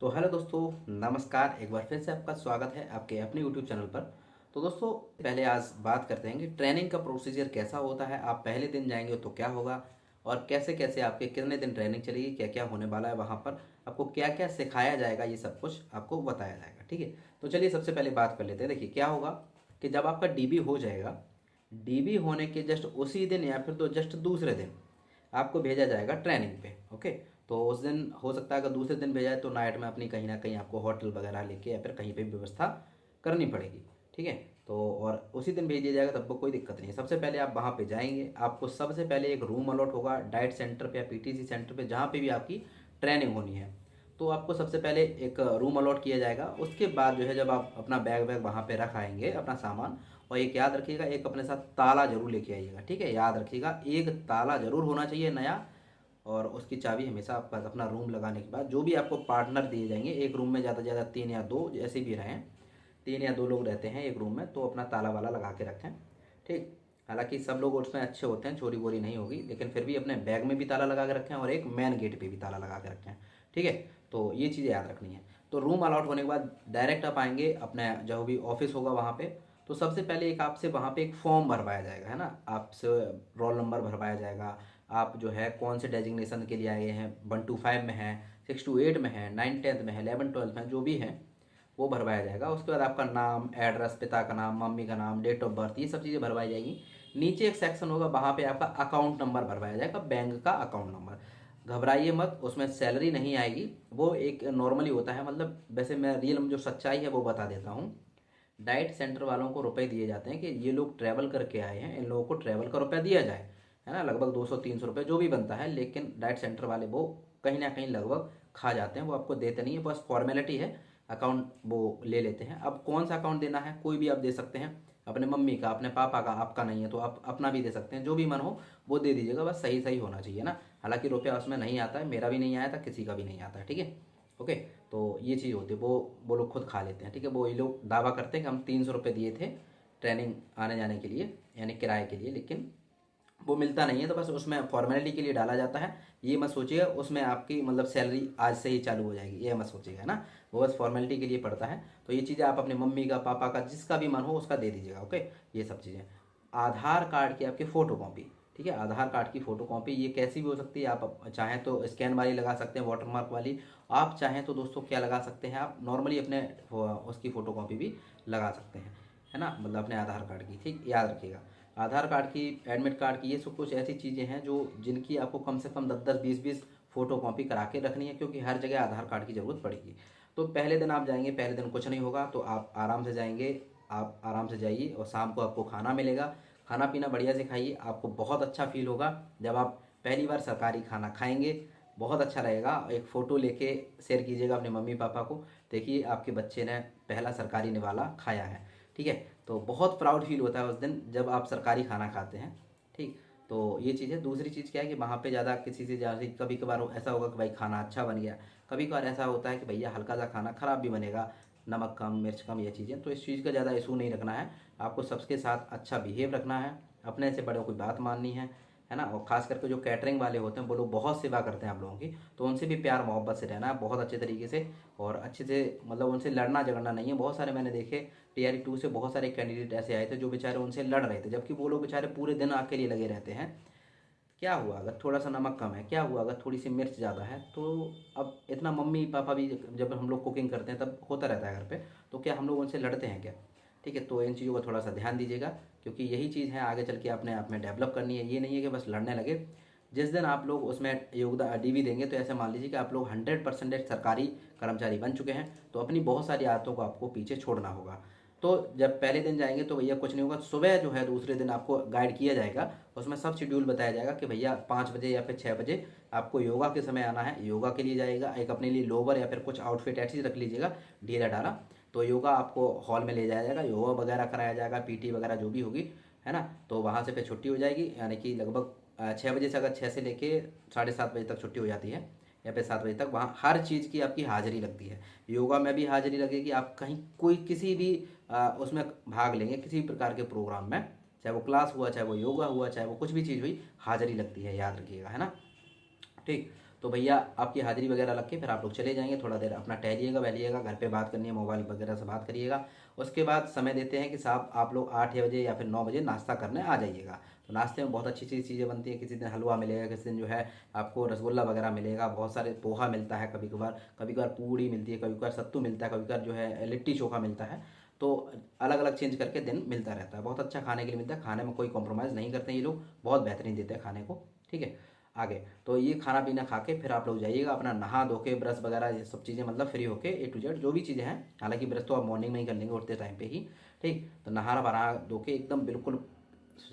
तो हेलो दोस्तों, नमस्कार। एक बार फिर से आपका स्वागत है आपके अपने यूट्यूब चैनल पर। तो दोस्तों, पहले आज बात करते हैं कि ट्रेनिंग का प्रोसीजर कैसा होता है। आप पहले दिन जाएंगे तो क्या होगा और कैसे कैसे आपके कितने दिन ट्रेनिंग चलेगी, क्या क्या होने वाला है वहाँ पर, आपको क्या क्या सिखाया जाएगा, ये सब कुछ आपको बताया जाएगा। ठीक है, तो चलिए सबसे पहले बात कर लेते हैं। देखिए क्या होगा कि जब आपका डीबी हो जाएगा, डीबी होने के जस्ट उसी दिन या फिर तो जस्ट दूसरे दिन आपको भेजा जाएगा ट्रेनिंग पे। ओके, तो उस दिन हो सकता है अगर दूसरे दिन भेजा है तो नाइट में अपनी कहीं ना कहीं आपको होटल वगैरह लेके या फिर कहीं पे भी व्यवस्था करनी पड़ेगी। ठीक है, तो और उसी दिन भेज दिया जाएगा तब को कोई दिक्कत नहीं है। सबसे पहले आप वहाँ पे जाएंगे, आपको सबसे पहले एक रूम अलॉट होगा डाइट सेंटर पे या पीटीसी सेंटर पे, जहाँ पे भी आपकी ट्रेनिंग होनी है। तो आपको सबसे पहले एक रूम अलॉट किया जाएगा। उसके बाद जो है जब आप अपना बैग वैग वहाँ पे रख आएंगे अपना सामान, और एक याद रखिएगा, एक अपने साथ ताला जरूर लेके आइएगा। ठीक है, याद रखिएगा एक ताला जरूर होना चाहिए नया, और उसकी चाबी हमेशा आपके पास। अपना रूम लगाने के बाद जो भी आपको पार्टनर दिए जाएंगे, एक रूम में ज़्यादा से ज़्यादा 3 या 2 जैसे भी रहें, 3 या 2 लोग रहते हैं एक रूम में, तो अपना ताला वाला लगा के रखें। ठीक, हालांकि सब लोग उसमें अच्छे होते हैं, चोरी वोरी नहीं होगी, लेकिन फिर भी अपने बैग में भी ताला लगा के रखें और एक मेन गेट पे भी ताला लगा के रखें। ठीक है, तो ये चीज़ें याद रखनी है। तो रूम अलॉट होने के बाद डायरेक्ट आप आएंगे अपने जो भी ऑफिस होगा वहाँ पे। तो सबसे पहले एक आपसे वहाँ पे एक फॉर्म भरवाया जाएगा, है ना। आपसे रोल नंबर भरवाया जाएगा, आप जो है कौन से डेजिग्नेशन के लिए आए हैं, 1 to 5 में है, 6 to 8 में है, 9th 10th में है, 11th 12th में, जो भी है वो भरवाया जाएगा। उसके बाद आपका नाम, एड्रेस, पिता का नाम, मम्मी का नाम, डेट ऑफ बर्थ, ये सब चीज़ें भरवाई जाएंगी। नीचे एक सेक्शन होगा, वहाँ पे आपका अकाउंट नंबर भरवाया जाएगा, बैंक का अकाउंट नंबर। घबराइए मत, उसमें सैलरी नहीं आएगी, वो एक नॉर्मली होता है। मतलब वैसे मैं रियल जो सच्चाई है वो बता देता हूँ। डाइट सेंटर वालों को रुपए दिए जाते हैं कि ये लोग ट्रैवल करके आए हैं, इन लोगों को ट्रैवल का रुपया दिया जाए, है ना, लगभग 200-300 रुपये जो भी बनता है। लेकिन डाइट सेंटर वाले वो कहीं ना कहीं लगभग खा जाते हैं, वो आपको देते नहीं है, बस फॉर्मेलिटी है। अकाउंट वो ले लेते हैं। अब कौन सा अकाउंट देना है, कोई भी आप दे सकते हैं, अपने मम्मी का, अपने पापा का। आपका नहीं है तो आप अपना भी दे सकते हैं, जो भी मन हो वो दे दीजिएगा, बस सही सही होना चाहिए ना। हालांकि रुपया उसमें नहीं आता है, मेरा भी नहीं आया था, किसी का भी नहीं आता है। ठीक है, ओके। तो ये चीज़ होती है, वो लोग खुद खा लेते हैं। ठीक है, वो ये लोग दावा करते हैं कि हम 300 रुपये दिए थे ट्रेनिंग आने जाने के लिए, यानी किराए के लिए, लेकिन वो मिलता नहीं है। तो बस उसमें फॉर्मेलिटी के लिए डाला जाता है। ये मत सोचिएगा उसमें आपकी मतलब सैलरी आज से ही चालू हो जाएगी, ये मत सोचिएगा, है ना। वो बस फॉर्मेलिटी के लिए पड़ता है। तो ये चीज़ें आप अपनी मम्मी का, पापा का, जिसका भी मन हो उसका दे दीजिएगा। ओके, ये सब चीज़ें। आधार कार्ड की आपकी फ़ोटो कॉपी। ठीक है, आधार कार्ड की फ़ोटो कॉपी ये कैसी भी हो सकती है। आप चाहें तो स्कैन वाली लगा सकते हैं, वाटरमार्क वाली। आप चाहें तो दोस्तों क्या लगा सकते हैं, आप नॉर्मली अपने उसकी फ़ोटो कॉपी भी लगा सकते हैं, है ना, मतलब अपने आधार कार्ड की। ठीक, याद रखिएगा। आधार कार्ड की, एडमिट कार्ड की, ये सब कुछ ऐसी चीज़ें हैं जो जिनकी आपको कम से कम 10-10 20-20 फ़ोटो कॉपी करा के रखनी है, क्योंकि हर जगह आधार कार्ड की ज़रूरत पड़ेगी। तो पहले दिन आप जाएंगे, पहले दिन कुछ नहीं होगा, तो आप आराम से जाएंगे, आप आराम से जाइए, और शाम को आपको खाना मिलेगा। खाना पीना बढ़िया से खाइए, आपको बहुत अच्छा फील होगा जब आप पहली बार सरकारी खाना खाएंगे। बहुत अच्छा रहेगा। एक फ़ोटो लेके शेयर कीजिएगा अपने मम्मी पापा को, देखिए आपके बच्चे ने पहला सरकारी निवाला खाया है। ठीक है, तो बहुत प्राउड फील होता है उस दिन जब आप सरकारी खाना खाते हैं। ठीक, तो ये चीज़ है। दूसरी चीज़ क्या है कि वहाँ पे ज़्यादा किसी से ज़्यादा, कभी कभार ऐसा होगा कि भाई खाना अच्छा बन गया, कभी कभार ऐसा होता है कि भैया हल्का सा खाना ख़राब भी बनेगा, नमक कम, मिर्च कम, ये चीज़ें। तो इस चीज़ का ज़्यादा इशू नहीं रखना है, आपको सबके साथ अच्छा बिहेव रखना है, अपने से बड़ों की बात माननी है ना। और खास करके जो कैटरिंग वाले होते हैं वो लोग बहुत सेवा करते हैं आप लोगों की, तो उनसे भी प्यार मोहब्बत से रहना है, बहुत अच्छे तरीके से और अच्छे से, मतलब उनसे लड़ना झगड़ना नहीं है। बहुत सारे मैंने देखे टीआरई 2 से बहुत सारे कैंडिडेट ऐसे आए थे जो बेचारे उनसे लड़ रहे थे, जबकि वो लोग बेचारे पूरे दिन आपके लिए लगे रहते हैं। क्या हुआ अगर थोड़ा सा नमक कम है, क्या हुआ अगर थोड़ी सी मिर्च ज़्यादा है, तो अब इतना मम्मी पापा भी जब हम लोग कुकिंग करते हैं तब होता रहता है घर पे, तो क्या हम लोग उनसे लड़ते हैं क्या। ठीक है, तो इन चीज़ों का थोड़ा सा ध्यान दीजिएगा, क्योंकि यही चीज़ है आगे चल के अपने आप में डेवलप करनी है। ये नहीं है कि बस लड़ने लगे। जिस दिन आप लोग उसमें योगदान डीवी देंगे, तो ऐसे मान लीजिए कि आप लोग 100% सरकारी कर्मचारी बन चुके हैं, तो अपनी बहुत सारी आदतों को आपको पीछे छोड़ना होगा। तो जब पहले दिन जाएंगे तो भैया कुछ नहीं होगा, सुबह जो है दूसरे दिन आपको गाइड किया जाएगा, उसमें सब शेड्यूल बताया जाएगा कि भैया 5 बजे या फिर 6 बजे आपको योगा के समय आना है, योगा के लिए जाएगा। एक अपने लिए लोवर या फिर कुछ आउटफिट ऐसी रख लीजिएगा ढीला ढाला। तो योगा आपको हॉल में ले जाया जाएगा, योगा वगैरह कराया जाएगा, पीटी वगैरह जो भी होगी, है ना। तो वहाँ से फिर छुट्टी हो जाएगी, यानी कि लगभग 6 बजे से, अगर 6 से लेके 7:30 बजे तक छुट्टी हो जाती है, या फिर 7 बजे तक वहाँ हर चीज़ की आपकी हाजिरी लगती है। योगा में भी हाजिरी लगेगी, आप कहीं कोई किसी भी उसमें भाग लेंगे किसी भी प्रकार के प्रोग्राम में, चाहे वो क्लास हुआ, चाहे वो योगा हुआ, चाहे वो कुछ भी चीज़ हुई, हाजिरी लगती है, याद रखिएगा, है ना। ठीक, तो भैया आपकी हाजिरी वगैरह लग के फिर आप लोग चले जाएंगे, थोड़ा देर अपना टहलिएगा बहलिएगा, घर पे बात करनी है मोबाइल वगैरह से बात करिएगा। उसके बाद समय देते हैं कि साहब आप लोग 8 बजे या फिर 9 बजे नाश्ता करने आ जाइएगा। तो नाश्ते में बहुत अच्छी अच्छी चीज़ें बनती हैं, किसी दिन हलवा मिलेगा, किसी दिन जो है आपको रसगुल्ला वगैरह मिलेगा, बहुत सारे पोहा मिलता है, कभी कभार पूड़ी मिलती है, कभी कभार सत्तू मिलता है, कभी कभार जो है लिट्टी चोखा मिलता है। तो अलग अलग चेंज करके दिन मिलता रहता है, बहुत अच्छा खाने के लिए मिलता है, खाने में कोई कॉम्प्रोमाइज़ नहीं करते हैं ये लोग, बहुत बेहतरीन देते हैं खाने को। ठीक है, आगे तो ये खाना पीना खा के फिर आप लोग जाइएगा, अपना नहा धो के ब्रश वगैरह ये सब चीज़ें मतलब फ्री होके A to Z जो भी चीज़ें हैं, हालांकि ब्रश तो आप मॉर्निंग में ही कर लेंगे उठते टाइम पे ही। ठीक, तो नहा बना धो के एकदम बिल्कुल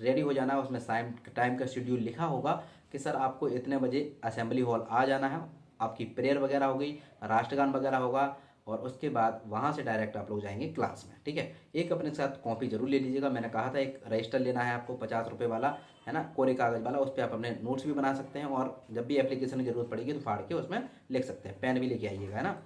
रेडी हो जाना है। उसमें टाइम टाइम का शेड्यूल लिखा होगा कि सर आपको इतने बजे असेंबली हॉल आ जाना है, आपकी प्रेयर वगैरह हो गई, राष्ट्रगान वगैरह होगा, और उसके बाद वहाँ से डायरेक्ट आप लोग जाएंगे क्लास में। ठीक है, एक अपने साथ कॉपी जरूर ले लीजिएगा, मैंने कहा था एक रजिस्टर लेना है आपको 50 रुपये वाला, है ना, कोरे कागज़ वाला, उस पर आप अपने नोट्स भी बना सकते हैं, और जब भी एप्लीकेशन की जरूरत पड़ेगी तो फाड़ के उसमें लिख सकते हैं, पेन भी लेके आइएगा, है ना।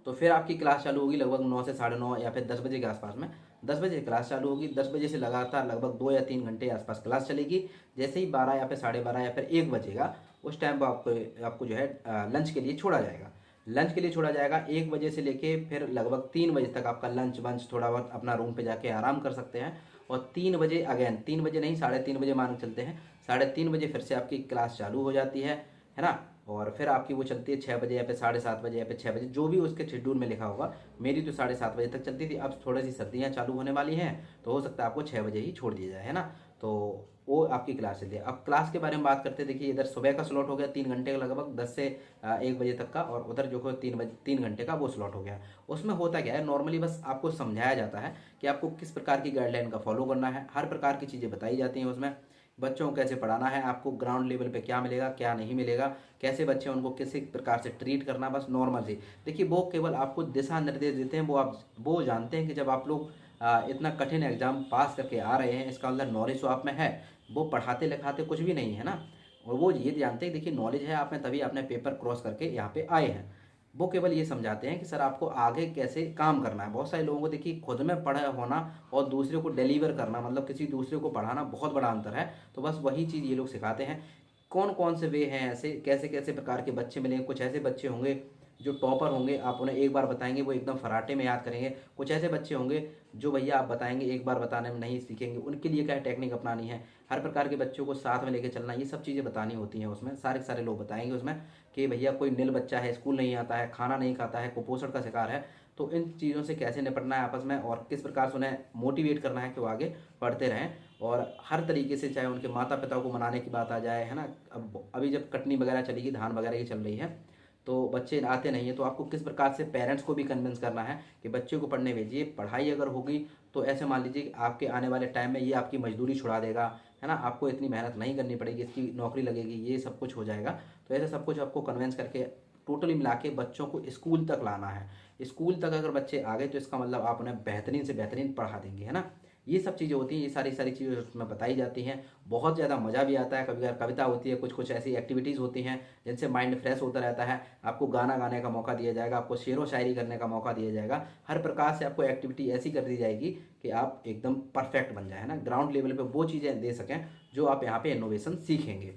तो फिर आपकी क्लास चालू होगी लगभग 9 से 9:30 या फिर 10 बजे के आसपास में। 10 बजे क्लास चालू होगी, 10 बजे से लगातार लगभग 2 या 3 घंटे आसपास क्लास चलेगी। जैसे ही 12 या फिर 12:30 या फिर 1 बजेगा, उस टाइम पर आपको जो है लंच के लिए छोड़ा जाएगा। लंच के लिए छोड़ा जाएगा 1 बजे से लेके फिर लगभग 3 बजे तक आपका लंच वंच, थोड़ा बहुत अपना रूम पे जाके आराम कर सकते हैं। और 3 बजे अगेन, 3 बजे नहीं 3:30 बजे मान के चलते हैं, 3:30 बजे फिर से आपकी क्लास चालू हो जाती है ना। और फिर आपकी वो चलती है 6 बजे या फिर 7:30 बजे या फिर 6 बजे, जो भी उसके शेड्यूल में लिखा होगा। मेरी तो 7:30 बजे तक चलती थी, अब थोड़ी सी सर्दियाँ चालू होने वाली हैं तो हो सकता है आपको 6 बजे ही छोड़ दिया जाए, है ना। तो वो आपकी क्लास चलती है। अब क्लास के बारे में बात करते हैं, देखिए इधर सुबह का स्लॉट हो गया 3 घंटे का लगभग, 10 से 1 बजे तक का, और उधर जो है 3 घंटे का वो स्लॉट हो गया। उसमें होता क्या है, नॉर्मली बस आपको समझाया जाता है कि आपको किस प्रकार की गाइडलाइन का फॉलो करना है, हर प्रकार की चीज़ें बताई जाती हैं उसमें। बच्चों को कैसे पढ़ाना है, आपको ग्राउंड लेवल पे क्या मिलेगा क्या नहीं मिलेगा, कैसे बच्चे हैं, उनको किस प्रकार से ट्रीट करना, बस नॉर्मल सी। देखिए वो केवल आपको दिशा निर्देश देते हैं, वो जानते हैं कि जब आप लोग इतना कठिन एग्जाम पास करके आ रहे हैं, इसका अंदर नॉलेज तो आप में है। वो पढ़ाते लिखाते कुछ भी नहीं है ना, और वो ये जानते हैं देखिए नॉलेज है आप में, तभी आपने पेपर क्रॉस करके यहाँ पे आए हैं। वो केवल ये समझाते हैं कि सर आपको आगे कैसे काम करना है। बहुत सारे लोगों को देखिए खुद में पढ़ा होना और दूसरे को डिलीवर करना, मतलब किसी दूसरे को पढ़ाना, बहुत बड़ा अंतर है। तो बस वही चीज़ ये लोग सिखाते हैं। कौन कौन से वे हैं, ऐसे कैसे कैसे प्रकार के बच्चे मिलेंगे। कुछ ऐसे बच्चे होंगे जो टॉपर होंगे, आप उन्हें एक बार बताएंगे वो एकदम फराटे में याद करेंगे। कुछ ऐसे बच्चे होंगे जो भैया आप बताएंगे एक बार बताने में नहीं सीखेंगे, उनके लिए क्या टेक्निक अपनानी है। हर प्रकार के बच्चों को साथ में लेके चलना, ये सब चीज़ें बतानी होती हैं उसमें, सारे के सारे लोग बताएंगे उसमें कि भैया कोई नील बच्चा है, स्कूल नहीं आता है, खाना नहीं खाता है, कुपोषण का शिकार है, तो इन चीज़ों से कैसे निपटना है आपस में, और किस प्रकार से उन्हें मोटिवेट करना है कि वो आगे पढ़ते रहें। और हर तरीके से, चाहे उनके माता पिता को मनाने की बात आ जाए, है ना। अब अभी जब कटनी वगैरह चलेगी, धान वगैरह की चल रही है, तो बच्चे आते नहीं है, तो आपको किस प्रकार से पेरेंट्स को भी कन्विंस करना है कि बच्चे को पढ़ने भेजिए। पढ़ाई अगर होगी तो ऐसे मान लीजिए कि आपके आने वाले टाइम में ये आपकी मजदूरी छुड़ा देगा, है ना, आपको इतनी मेहनत नहीं करनी पड़ेगी, इसकी नौकरी लगेगी, ये सब कुछ हो जाएगा। तो ऐसे सब कुछ आपको कन्विंस करके टोटली मिला के बच्चों को स्कूल तक लाना है। स्कूल तक अगर बच्चे आ गए तो इसका मतलब आप उन्हें बेहतरीन से बेहतरीन पढ़ा देंगे, है ना। ये सब चीज़ें होती हैं, ये सारी सारी चीज़ें उसमें बताई जाती हैं। बहुत ज़्यादा मज़ा भी आता है, कभी कभार कविता होती है, कुछ कुछ ऐसी एक्टिविटीज़ होती हैं जिनसे माइंड फ्रेश होता रहता है। आपको गाना गाने का मौका दिया जाएगा, आपको शेर व शायरी करने का मौका दिया जाएगा, हर प्रकार से आपको एक्टिविटी ऐसी कर दी जाएगी कि आप एकदम परफेक्ट बन जाए, है ना, ग्राउंड लेवल पे वो चीज़ें दे सकें जो आप यहाँ पे इनोवेशन सीखेंगे।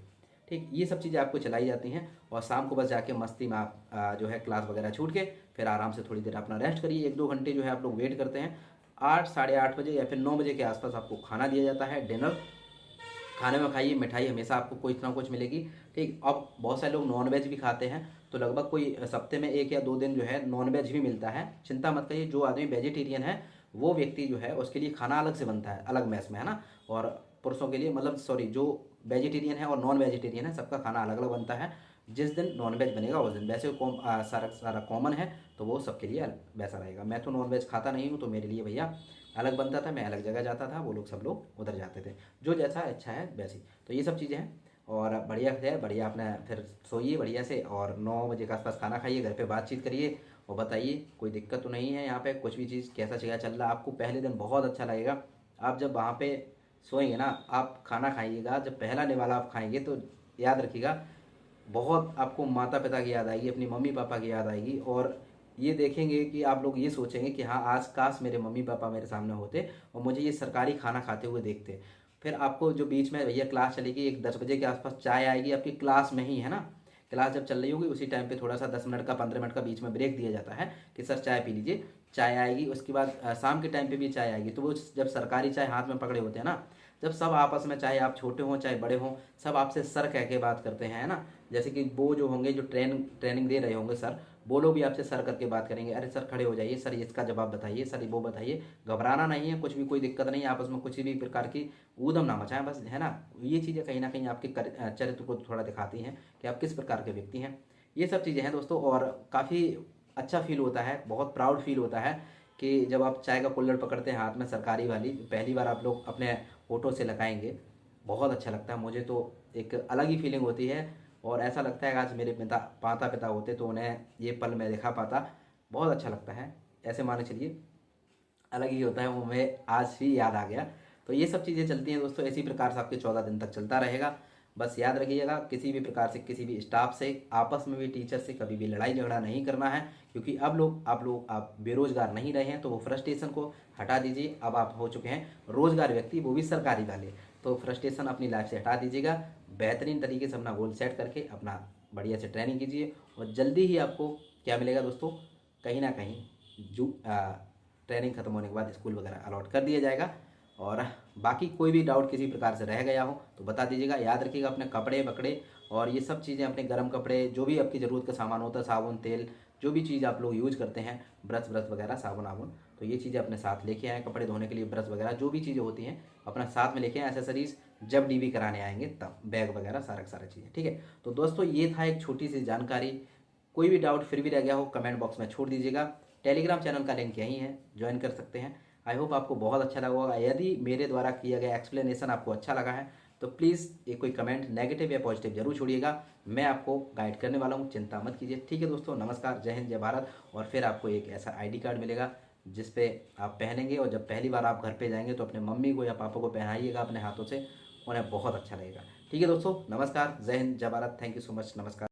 ठीक, ये सब चीज़ें आपको चलाई जाती हैं। और शाम को बस जाके मस्ती में आप जो है क्लास वगैरह छूट के फिर आराम से थोड़ी देर अपना रेस्ट करिए, 1-2 घंटे जो है आप लोग वेट करते हैं। 8 8:30 बजे या फिर 9 बजे के आसपास आपको खाना दिया जाता है, डिनर। खाने में खाइए, मिठाई हमेशा आपको कुछ ना कुछ मिलेगी। ठीक, अब बहुत सारे लोग नॉन वेज भी खाते हैं, तो लगभग कोई सप्ते में 1 या 2 दिन जो है नॉन वेज भी मिलता है। चिंता मत करिए, जो आदमी वेजिटेरियन है वो व्यक्ति जो है उसके लिए खाना अलग से बनता है, अलग मैस में, है ना। और पुरुषों के लिए, मतलब सॉरी, जो वेजिटेरियन है और नॉन वेजिटेरियन है सबका खाना अलग अलग बनता है। जिस दिन नॉन वेज बनेगा उस दिन, वैसे सारा सारा कॉमन है तो वो सबके लिए वैसा रहेगा। मैं तो नॉन वेज खाता नहीं हूँ, तो मेरे लिए भैया अलग बनता था, मैं अलग जगह जाता था, वो लोग सब लोग उधर जाते थे, जो जैसा अच्छा है वैसी। तो ये सब चीज़ें हैं। और बढ़िया है, बढ़िया अपना फिर सोइए बढ़िया से, और 9 बजे के आसपास खाना खाइए, घर पे बातचीत करिए और बताइए कोई दिक्कत तो नहीं है यहाँ पे, कुछ भी चीज़ कैसा जगह चल रहा है। आपको पहले दिन बहुत अच्छा लगेगा। आप जब वहाँ पे सोएंगे ना, आप खाना खाइएगा, जब पहला निवाला आप खाएंगे तो याद रखिएगा बहुत आपको माता पिता की याद आएगी, अपनी मम्मी पापा की याद आएगी। और ये देखेंगे कि आप लोग ये सोचेंगे कि हाँ, आज काश मेरे मम्मी पापा मेरे सामने होते और मुझे ये सरकारी खाना खाते हुए देखते। फिर आपको जो बीच में भैया क्लास चलेगी, एक 10 बजे के आसपास चाय आएगी आपकी क्लास में ही, है ना। क्लास जब चल रही होगी उसी टाइम पे थोड़ा सा 10 मिनट का 15 मिनट का बीच में ब्रेक दिया जाता है कि सर चाय पी लीजिए। चाय आएगी, उसके बाद शाम के टाइम पे भी चाय आएगी। तो वो जब सरकारी चाय हाथ में पकड़े होते हैं ना, जब सब आपस में, चाहे आप छोटे हों चाहे बड़े हों, सब आपसे सर कह के बात करते हैं, है ना। जैसे कि वो जो होंगे, जो ट्रेनिंग दे रहे होंगे सर, वो लोग भी आपसे सर करके बात करेंगे, अरे सर खड़े हो जाइए, सर इसका जवाब बताइए, सर वो बताइए। घबराना नहीं है, कुछ भी कोई दिक्कत नहीं है, आपस में कुछ भी प्रकार की ऊधम ना मचाएं बस, है ना। ये चीज़ें कहीं ना कहीं आपके चरित्र को थोड़ा दिखाती हैं कि आप किस प्रकार के व्यक्ति हैं। ये सब चीज़ें हैं दोस्तों, और काफ़ी अच्छा फील होता है, बहुत प्राउड फील होता है कि जब आप चाय का कुल्हड़ पकड़ते हैं हाथ में, सरकारी वाली, पहली बार आप लोग अपने फ़ोटो से लगाएंगे, बहुत अच्छा लगता है मुझे तो। एक अलग ही फीलिंग होती है, और ऐसा लगता है कि आज मेरे माता पिता होते तो उन्हें ये पल मैं दिखा पाता। बहुत अच्छा लगता है, ऐसे माने चलिए अलग ही होता है, वो हमें आज ही याद आ गया। तो ये सब चीज़ें चलती हैं दोस्तों, इसी प्रकार से आपके 14 दिन तक चलता रहेगा। बस याद रखिएगा, किसी भी प्रकार से किसी भी स्टाफ से, आपस में भी टीचर से कभी भी लड़ाई झगड़ा नहीं करना है, क्योंकि अब आप बेरोजगार नहीं रहे हैं, तो वो फ्रस्ट्रेशन को हटा दीजिए। अब आप हो चुके हैं रोजगार व्यक्ति, वो भी सरकारी वाले। तो फ्रस्ट्रेशन अपनी लाइफ से हटा दीजिएगा, बेहतरीन तरीके से अपना गोल सेट करके अपना बढ़िया से ट्रेनिंग कीजिए, और जल्दी ही आपको क्या मिलेगा दोस्तों, कहीं ना कहीं ट्रेनिंग खत्म होने के बाद स्कूल वगैरह अलॉट कर दिया जाएगा। और बाकी कोई भी डाउट किसी प्रकार से रह गया हो तो बता दीजिएगा। याद रखिएगा, अपने कपड़े वकड़े और ये सब चीज़ें, अपने गर्म कपड़े, जो भी आपकी ज़रूरत का सामान होता है, साबुन तेल, जो भी चीज़ आप लोग यूज करते हैं, ब्रश ब्रश वगैरह, साबुन आबुन, तो ये चीज़ें अपने साथ लेके आएँ। कपड़े धोने के लिए ब्रश वगैरह जो भी चीज़ें होती हैं अपना साथ में लेके आएँ। एसेसरीज जब डीबी कराने आएंगे तब, बैग वगैरह सारा चीज़ें, ठीक है। तो दोस्तों ये था एक छोटी सी जानकारी। कोई भी डाउट फिर भी रह गया हो कमेंट बॉक्स में छोड़ दीजिएगा। टेलीग्राम चैनल का लिंक यहीं है, ज्वाइन कर सकते हैं। आई होप आपको बहुत अच्छा लगा होगा। यदि मेरे द्वारा किया गया एक्सप्लेनेशन आपको अच्छा लगा है तो प्लीज़ एक कोई कमेंट नेगेटिव या पॉजिटिव जरूर छोड़िएगा, मैं आपको गाइड करने वाला हूँ, चिंता मत कीजिए। ठीक है दोस्तों, नमस्कार, जय हिंद, जय भारत। और फिर आपको एक ऐसा आईडी कार्ड मिलेगा जिस पे आप पहनेंगे, और जब पहली बार आप घर पे जाएंगे तो अपने मम्मी को या पापा को पहनाइएगा अपने हाथों से, उन्हें बहुत अच्छा लगेगा। ठीक है दोस्तों, नमस्कार, जय हिंद, जय Bharat, thank you so much, नमस्कार।